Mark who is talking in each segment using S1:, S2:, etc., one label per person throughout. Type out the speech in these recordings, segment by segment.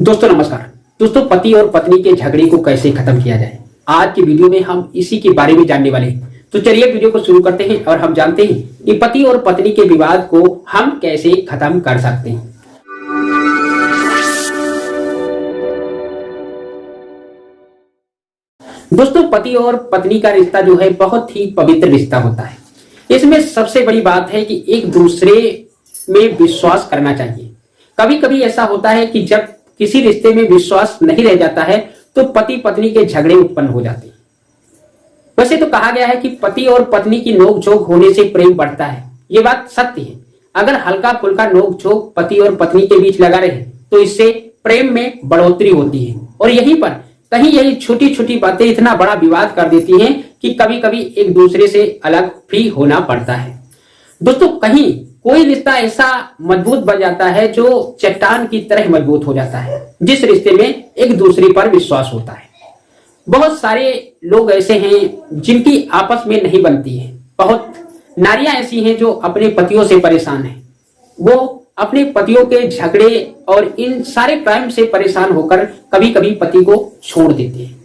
S1: दोस्तों नमस्कार। दोस्तों पति और पत्नी के झगड़े को कैसे खत्म किया जाए, आज की वीडियो में हम इसी के बारे में जानने वाले हैं। तो चलिए वीडियो को शुरू करते हैं और हम जानते हैं कि पति और पत्नी के विवाद को हम कैसे खत्म कर सकते हैं। दोस्तों पति और पत्नी का रिश्ता जो है बहुत ही पवित्र रिश्ता होता है। इसमें सबसे बड़ी बात है कि एक दूसरे में विश्वास करना चाहिए। कभी कभी ऐसा होता है कि जब किसी रिश्ते में विश्वास नहीं रह जाता है तो पति पत्नी के झगड़े उत्पन्न हो जाते हैं। वैसे तो कहा गया है कि पति और पत्नी की नोकझोंक होने से प्रेम बढ़ता है। ये बात सत्य है। अगर हल्का फुल्का नोकझोंक पति और पत्नी के बीच लगा रहे तो इससे प्रेम में बढ़ोतरी होती है और यहीं पर कहीं यही छोटी छोटी बातें इतना बड़ा विवाद कर देती हैं कि कभी कभी एक दूसरे से अलग भी होना पड़ता है। दोस्तों कहीं कोई रिश्ता ऐसा मजबूत बन जाता है जो चट्टान की तरह मजबूत हो जाता है, जिस रिश्ते में एक दूसरे पर विश्वास होता है। बहुत सारे लोग ऐसे हैं जिनकी आपस में नहीं बनती है। बहुत नारियां ऐसी हैं जो अपने पतियों से परेशान हैं। वो अपने पतियों के झगड़े और इन सारे क्राइम से परेशान होकर कभी कभी पति को छोड़ देते हैं।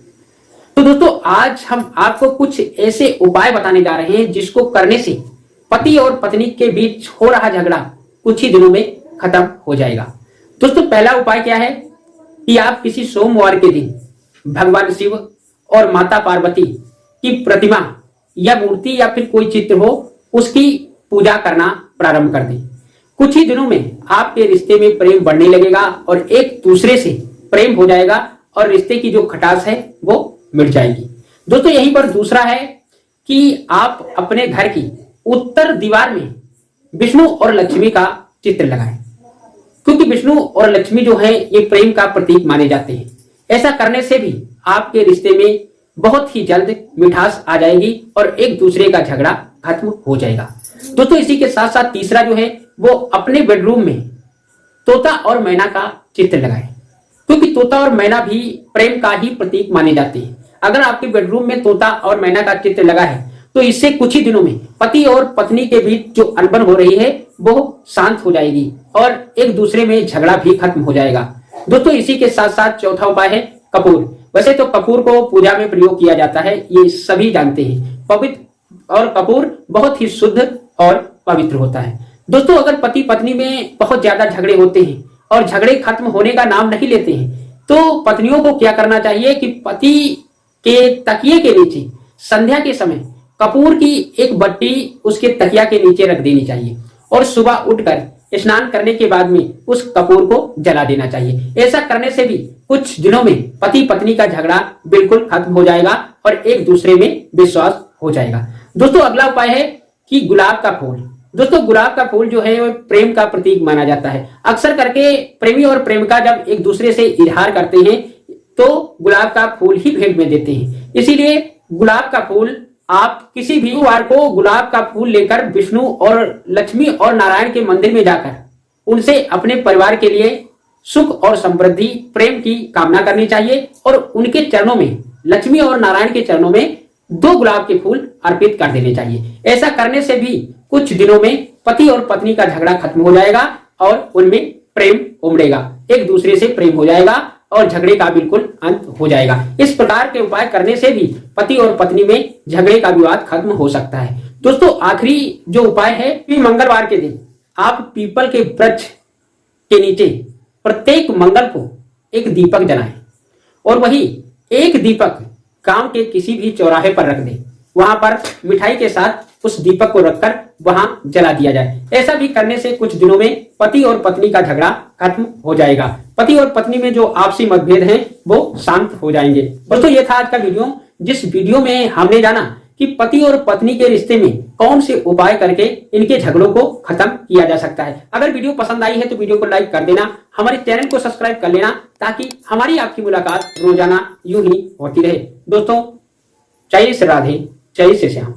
S1: तो दोस्तों आज हम आपको कुछ ऐसे उपाय बताने जा रहे हैं जिसको करने से पति और पत्नी के बीच हो रहा झगड़ा कुछ ही दिनों में खत्म हो जाएगा। दोस्तों पहला उपाय क्या है कि आप किसी सोमवार के दिन भगवान शिव और माता पार्वती की प्रतिमा या मूर्ति या फिर कोई चित्र हो उसकी पूजा करना प्रारंभ कर दें। कुछ ही दिनों में आपके रिश्ते में प्रेम बढ़ने लगेगा और एक दूसरे से प्रेम हो जाएगा और रिश्ते की जो खटास है वो मिट जाएगी। दोस्तों यहीं पर दूसरा है कि आप अपने घर की उत्तर दीवार में विष्णु और लक्ष्मी का चित्र लगाएं, क्योंकि विष्णु और लक्ष्मी जो है ये प्रेम का प्रतीक माने जाते हैं। ऐसा करने से भी आपके रिश्ते में बहुत ही जल्द मिठास आ जाएगी और एक दूसरे का झगड़ा खत्म हो जाएगा। दोस्तों इसी के साथ साथ तीसरा जो है वो अपने बेडरूम में तोता और मैना का चित्र लगाएं, क्योंकि तोता और मैना भी प्रेम का ही प्रतीक माने जाते हैं। अगर आपके बेडरूम में तोता और मैना का चित्र लगा है तो इससे कुछ ही दिनों में पति और पत्नी के बीच जो अनबन हो रही है वो शांत हो जाएगी और एक दूसरे में झगड़ा भी खत्म हो जाएगा। दोस्तों इसी के साथ साथ चौथा उपाय है कपूर। वैसे तो कपूर को पूजा में प्रयोग किया जाता है, ये सभी जानते हैं। पवित्र और कपूर बहुत ही शुद्ध और पवित्र होता है। दोस्तों अगर पति पत्नी में बहुत ज्यादा झगड़े होते हैं और झगड़े खत्म होने का नाम नहीं लेते हैं तो पत्नियों को क्या करना चाहिए कि पति के तकिए के नीचे संध्या के समय कपूर की एक बट्टी उसके तकिया के नीचे रख देनी चाहिए और सुबह उठकर स्नान करने के बाद में उस कपूर को जला देना चाहिए। ऐसा करने से भी कुछ दिनों में पति पत्नी का झगड़ा बिल्कुल खत्म हो जाएगा और एक दूसरे में विश्वास हो जाएगा। दोस्तों अगला उपाय है कि गुलाब का फूल। दोस्तों गुलाब का फूल जो है वो प्रेम का प्रतीक माना जाता है। अक्सर करके प्रेमी और प्रेमिका जब एक दूसरे से इजहार करते हैं तो गुलाब का फूल ही भेंट में देते हैं। इसीलिए गुलाब का फूल आप किसी भी वार को गुलाब का फूल लेकर विष्णु और लक्ष्मी और नारायण के मंदिर में जाकर उनसे अपने परिवार के लिए सुख और समृद्धि प्रेम की कामना करनी चाहिए और उनके चरणों में लक्ष्मी और नारायण के चरणों में 2 गुलाब के फूल अर्पित कर देने चाहिए। ऐसा करने से भी कुछ दिनों में पति और पत्नी का झगड़ा खत्म हो जाएगा और उनमें प्रेम उमड़ेगा, एक दूसरे से प्रेम हो जाएगा और झगड़े का बिल्कुल अंत हो जाएगा। इस प्रकार के उपाय करने से भी पति और पत्नी में झगड़े का विवाद खत्म हो सकता है। दोस्तों आखिरी जो उपाय है कि मंगलवार के दिन आप पीपल के वृक्ष के नीचे प्रत्येक मंगल को एक दीपक जलाएं और वही एक दीपक गांव के किसी भी चौराहे पर रख दें। वहां पर मिठाई के साथ उस दीपक को रखकर वहां जला दिया जाए। ऐसा भी करने से कुछ दिनों में पति और पत्नी का झगड़ा खत्म हो जाएगा। पति और पत्नी में जो आपसी मतभेद हैं वो शांत हो जाएंगे। दोस्तों ये था आज का वीडियो, जिस वीडियो में हमने जाना कि पति और पत्नी के रिश्ते में कौन से उपाय करके इनके झगड़ों को खत्म किया जा सकता है। अगर वीडियो पसंद आई है तो वीडियो को लाइक कर देना, हमारे चैनल को सब्सक्राइब कर लेना ताकि हमारी आपकी मुलाकात रोजाना यूं ही होती रहे। दोस्तों जय श्री राधे, जय श्री श्याम।